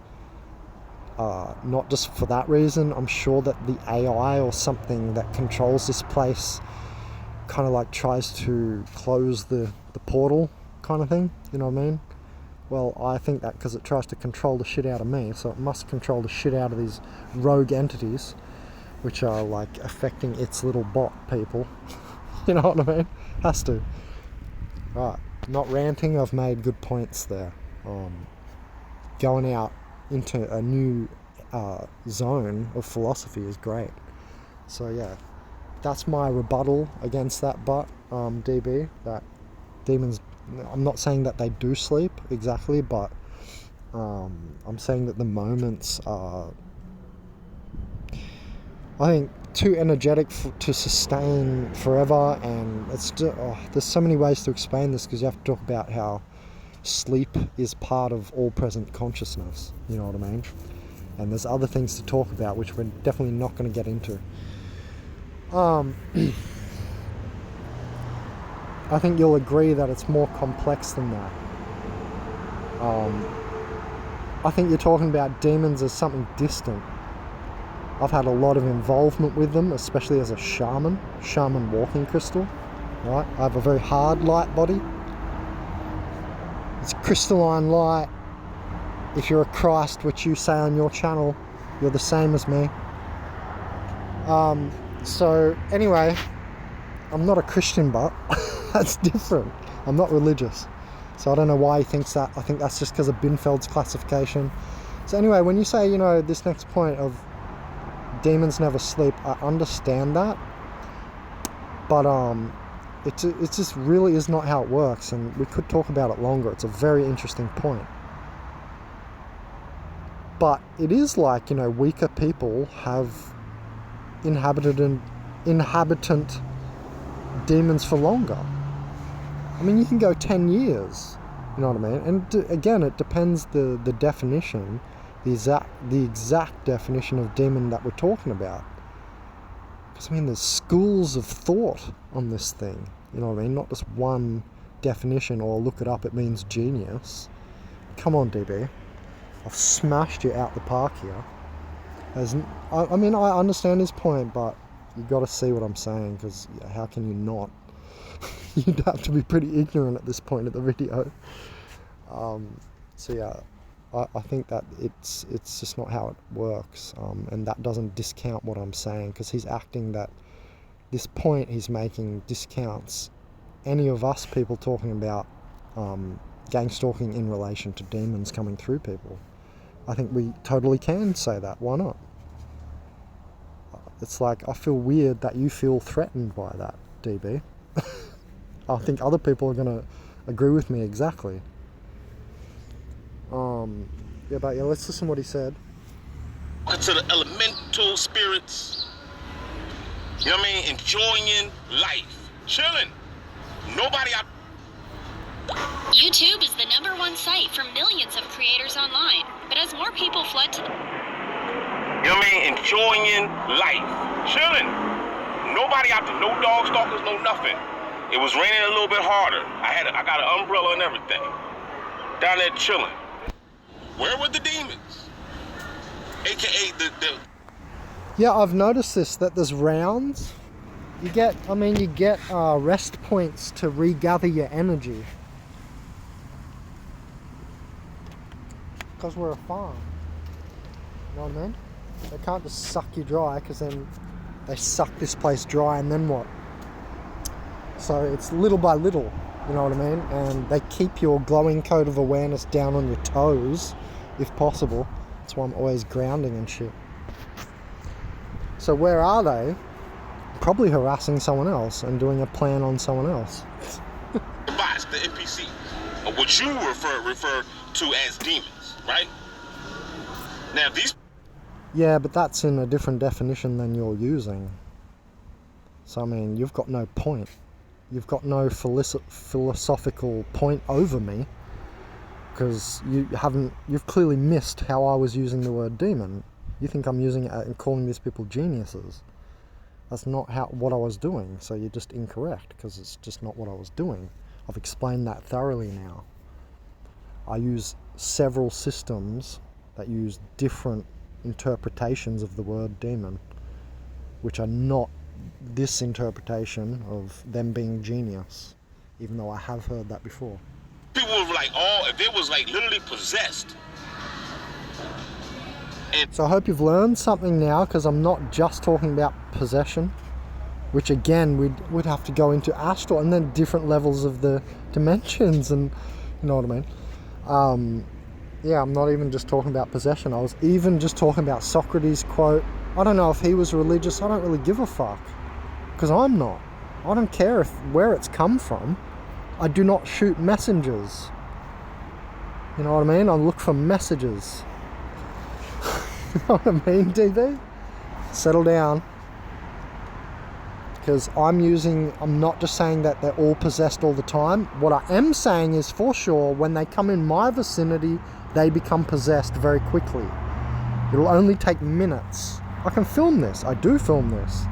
Not just for that reason. I'm sure that the AI or something that controls this place kind of like tries to close the portal kind of thing, you know what I mean? Well, I think that because it tries to control the shit out of me, so it must control the shit out of these rogue entities, which are like affecting its little bot people. You know what I mean? Has to. Right, not ranting, I've made good points there. Going out into a new zone of philosophy is great. So yeah, that's my rebuttal against that DB, that demons, I'm not saying that they do sleep exactly, but I'm saying that the moments are, I think, too energetic to sustain forever. And it's there's so many ways to explain this, because you have to talk about how sleep is part of all present consciousness, you know what I mean? And there's other things to talk about which we're definitely not going to get into. I think you'll agree that it's more complex than that. I think you're talking about demons as something distant. I've had a lot of involvement with them, especially as a shaman walking crystal, right? I have a very hard light body. It's crystalline light. If you're a Christ, which you say on your channel, you're the same as me. So anyway, I'm not a Christian, but that's different. I'm not religious. So I don't know why he thinks that. I think that's just because of Binfeld's classification. So anyway, when you say, this next point of demons never sleep, I understand that. But it just really is not how it works, and we could talk about it longer. It's a very interesting point. But it is like, weaker people have inhabitant demons for longer. I mean, you can go 10 years, you know what I mean? And again, it depends the definition, the exact definition of demon that we're talking about. Because, I mean, there's schools of thought on this thing, you know what I mean? Not just one definition, or look it up, it means genius. Come on, DB. I've smashed you out the park here. I mean, I understand his point, but you got to see what I'm saying, because how can you not? You'd have to be pretty ignorant at this point of the video. So yeah, I think that it's just not how it works, and that doesn't discount what I'm saying, because he's acting that this point he's making discounts any of us people talking about gang stalking in relation to demons coming through people. I think we totally can say that. Why not? It's like, I feel weird that you feel threatened by that, DB. I think other people are going to agree with me exactly. But let's listen to what he said. To the elemental spirits, you know what I mean? Enjoying life, chilling. Nobody out. YouTube is the #1 site for millions of creators online, but as more people flood to You know what I mean? Enjoying life, chilling. Nobody out there, no dog stalkers, no nothing. It was raining a little bit harder. I got an umbrella and everything. Down there chilling. Where were the demons? AKA the Yeah, I've noticed this, that there's rounds. You get rest points to regather your energy. Because we're a farm. You know what I mean? They can't just suck you dry, because then they suck this place dry, and then what? So it's little by little, you know what I mean? And they keep your glowing code of awareness down on your toes, if possible. That's why I'm always grounding and shit. So where are they? Probably harassing someone else and doing a plan on someone else. the bots, the NPC, or what you refer to as demons, right? Now these. Yeah, but that's in a different definition than you're using. So I mean, you've got no point. You've got no philosophical point over me, because you've clearly missed how I was using the word demon. You think I'm using it and calling these people geniuses. That's not what I was doing, so you're just incorrect, because it's just not what I was doing. I've explained that thoroughly now. I use several systems that use different interpretations of the word demon, which are not this interpretation of them being genius, even though I have heard that before. People were like, if it was like literally possessed. So I hope you've learned something now, because I'm not just talking about possession, which again we'd have to go into astral and then different levels of the dimensions, and you know what I mean. Yeah, I'm not even just talking about possession. I was even just talking about Socrates' quote. I don't know if he was religious. I don't really give a fuck, because I'm not. I don't care where it's come from. I do not shoot messengers. You know what I mean? I look for messages. You know what I mean, DB? Settle down. Because I'm not just saying that they're all possessed all the time. What I am saying is, for sure, when they come in my vicinity, they become possessed very quickly. It'll only take minutes. I can film this. I do film this.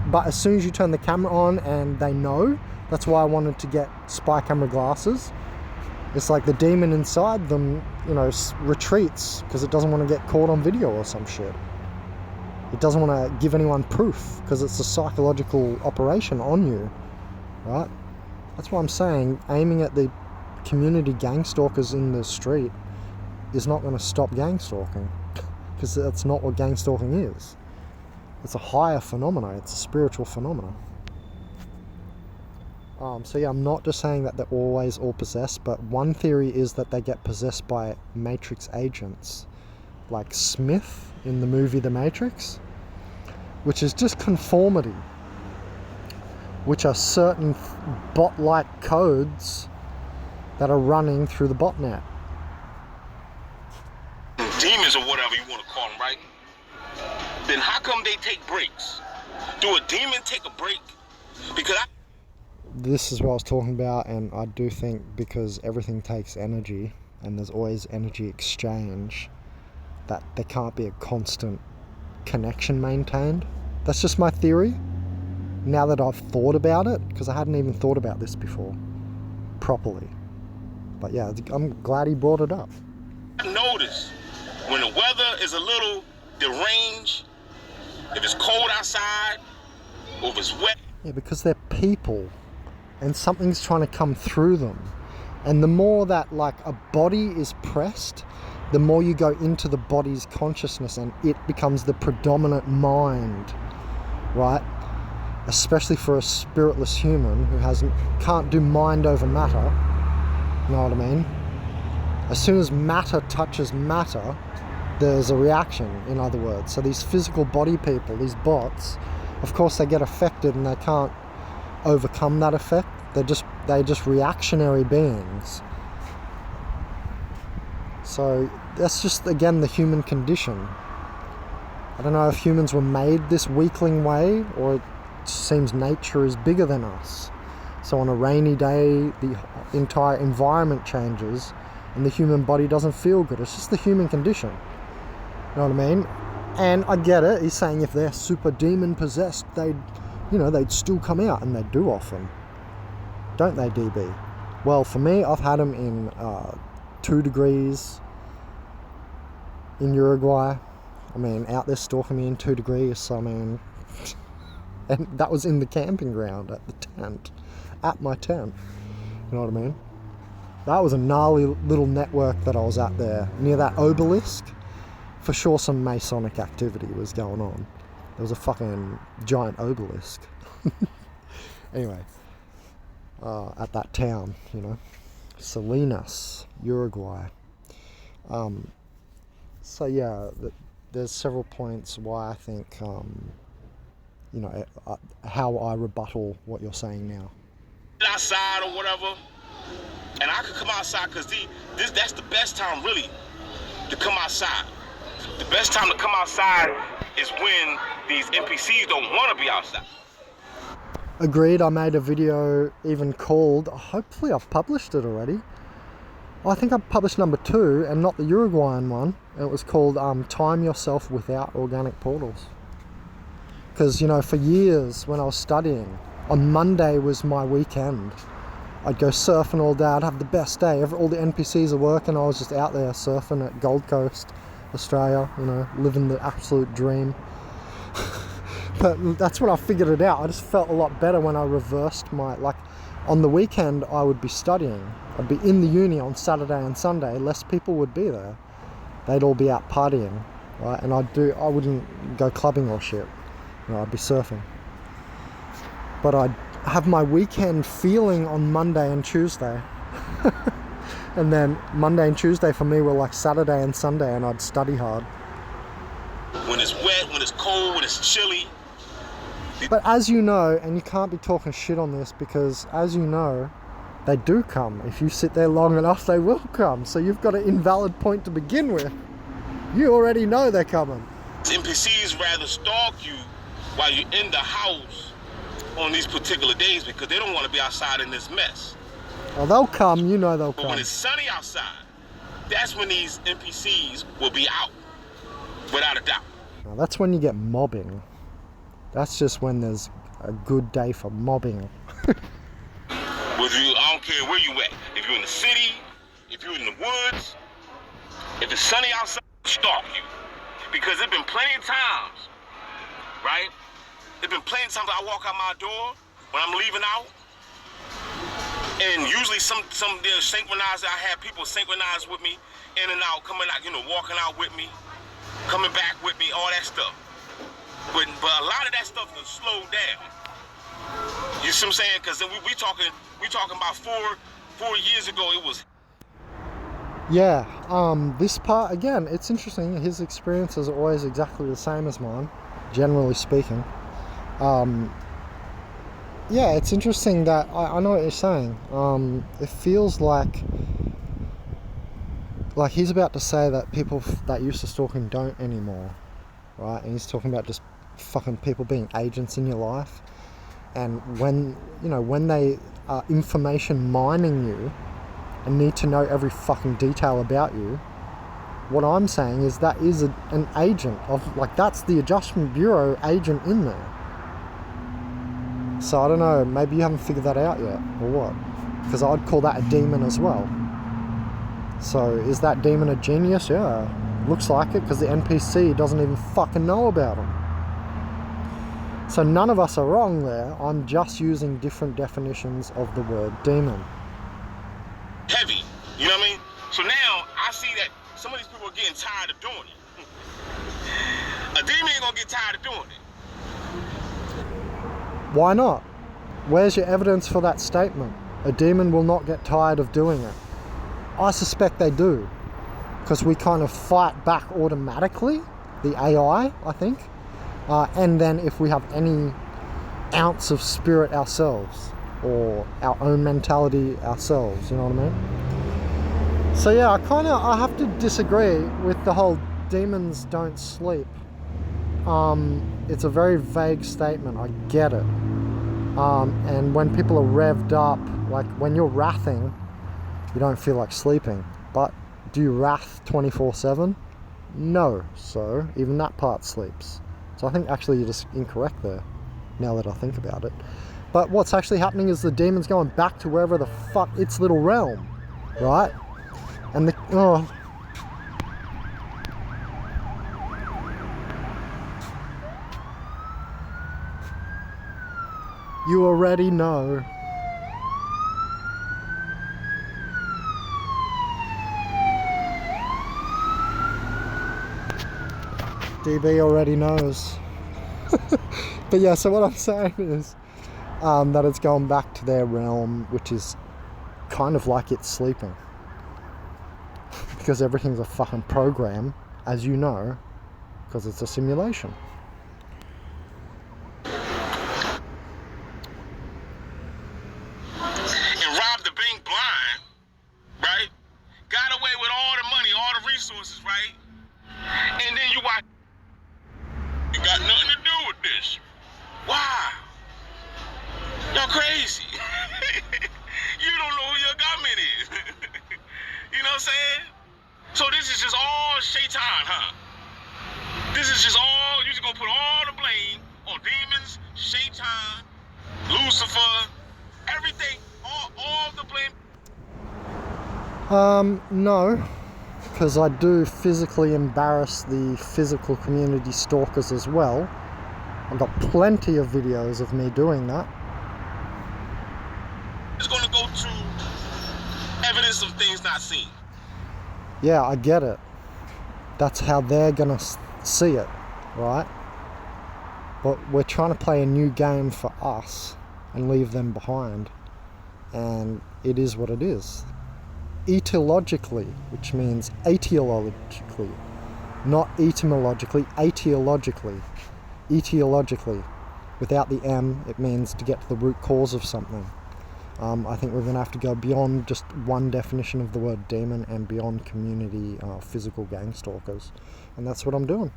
But as soon as you turn the camera on and they know, that's why I wanted to get spy camera glasses. It's like the demon inside them, you know, retreats because it doesn't want to get caught on video or some shit. It doesn't want to give anyone proof because it's a psychological operation on you, right? That's why I'm saying aiming at the community gang stalkers in the street is not going to stop gang stalking, because that's not what gang stalking is. It's a higher phenomena. It's a spiritual phenomena. So yeah, I'm not just saying that they're always all possessed, but one theory is that they get possessed by Matrix agents, like Smith in the movie The Matrix, which is just conformity, which are certain bot-like codes that are running through the botnet. Demons or whatever you want to call them, right? Then how come they take breaks? Do a demon take a break? Because This is what I was talking about, and I do think because everything takes energy and there's always energy exchange, that there can't be a constant connection maintained. That's just my theory now that I've thought about it, because I hadn't even thought about this before properly. But yeah, I'm glad he brought it up. notice when the weather is a little deranged, if it's cold outside or if it's wet. Yeah, because they're people and something's trying to come through them. And the more that like a body is pressed, the more you go into the body's consciousness and it becomes the predominant mind, right? Especially for a spiritless human who can't do mind over matter, you know what I mean? As soon as matter touches matter, there's a reaction, in other words. So these physical body people, these bots, of course they get affected and they can't overcome that effect. They're just reactionary beings. So that's just, again, the human condition. I don't know if humans were made this weakling way, or it seems nature is bigger than us. So on a rainy day, the entire environment changes and the human body doesn't feel good. It's just the human condition. You know what I mean? And I get it. He's saying if they're super demon possessed, they'd still come out, and they do often. Don't they, DB? Well, for me, I've had them in 2 degrees in Uruguay. I mean, out there stalking me in 2 degrees. So, I mean, and that was in the camping ground at my tent. You know what I mean? That was a gnarly little network that I was at there near that obelisk. For sure, some Masonic activity was going on. There was a fucking giant obelisk. Anyway, at that town, you know, Salinas, Uruguay. So yeah, there's several points why I think, how I rebuttal what you're saying now. Outside or whatever, and I could come outside because that's the best time really to come outside. The best time to come outside is when these NPCs don't want to be outside. Agreed. I made a video even called, hopefully I've published it already. I think I published number 2 and not the Uruguayan one. It was called Time Yourself Without Organic Portals. Because, you know, for years when I was studying, on Monday was my weekend. I'd go surfing all day. I'd have the best day. All the NPCs are working. I was just out there surfing at Gold Coast, Australia, you know, living the absolute dream. But that's when I figured it out. I just felt a lot better when I reversed on the weekend I would be studying. I'd be in the uni on Saturday and Sunday. Less people would be there. They'd all be out partying, right? And I wouldn't go clubbing or shit. You know, I'd be surfing. But I'd have my weekend feeling on Monday and Tuesday. And then Monday and Tuesday for me were like Saturday and Sunday, and I'd study hard. When it's wet, when it's cold, when it's chilly. But as you know, and you can't be talking shit on this, because as you know, they do come. If you sit there long enough, they will come. So you've got an invalid point to begin with. You already know they're coming. NPCs rather stalk you while you're in the house on these particular days because they don't want to be outside in this mess. Well, they'll come, you know they'll But come. when it's sunny outside, that's when these NPCs will be out, without a doubt. Now, that's when you get mobbing. That's just when there's a good day for mobbing. I don't care where you at. If you're in the city, if you're in the woods, if it's sunny outside, stalk you. Because there's been plenty of times, right? There's been plenty of times I walk out my door when I'm leaving out, and usually some they're synchronized. I have people synchronized with me, in and out, coming out, walking out with me, coming back with me, all that stuff. But a lot of that stuff is slowed down. You see what I'm saying? Because we talking about four years ago. It was. Yeah. This part again, it's interesting. His experiences are always exactly the same as mine, generally speaking. Yeah, it's interesting that I know what you're saying. It feels like he's about to say that people that used to stalk him don't anymore, right? And he's talking about just fucking people being agents in your life, and when they are information mining you and need to know every fucking detail about you. What I'm saying is that is an agent of, that's the Adjustment Bureau agent in there. So I don't know, maybe you haven't figured that out yet, or what? Because I'd call that a demon as well. So is that demon a genius? Yeah, looks like it, because the NPC doesn't even fucking know about him. So none of us are wrong there. I'm just using different definitions of the word demon. Heavy, you know what I mean? So now I see that some of these people are getting tired of doing it. A demon ain't gonna get tired of doing it. Why not? Where's your evidence for that statement? A demon will not get tired of doing it. I suspect they do, because we kind of fight back automatically, the AI, I think. And then if we have any ounce of spirit ourselves, or our own mentality ourselves, you know what I mean? So yeah, I have to disagree with the whole demons don't sleep. It's a very vague statement, I get it. And when people are revved up, like when you're wrathing, you don't feel like sleeping. But do you wrath 24/7? No, so even that part sleeps. So I think actually you're just incorrect there, now that I think about it. But what's actually happening is the demon's going back to wherever the fuck its little realm, right? And you already know. DB already knows. But yeah, so what I'm saying is that it's going back to their realm, which is kind of like it's sleeping. Because everything's a fucking program, as you know, because it's a simulation. And robbed the bank blind, right? Got away with all the money, all the resources, right? And then you watch. You got nothing to do with this. Why? Y'all crazy. You don't know who your government is. You know what I'm saying? So this is just all shaitan, huh? This is just all, you just gonna put all the blame on demons, shaitan, Lucifer, everything, all the blame. No, because I do physically embarrass the physical community stalkers as well. I've got plenty of videos of me doing that. It's gonna go to evidence of things not seen. Yeah, I get it. That's how they're gonna see it, right? But we're trying to play a new game for us and leave them behind. And it is what it is. Etiologically, which means etiologically, not etymologically, etiologically. Etiologically. Without the M, it means to get to the root cause of something. I think we're going to have to go beyond just one definition of the word demon and beyond community physical gang stalkers. And that's what I'm doing.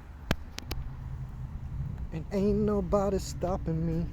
And ain't nobody stopping me.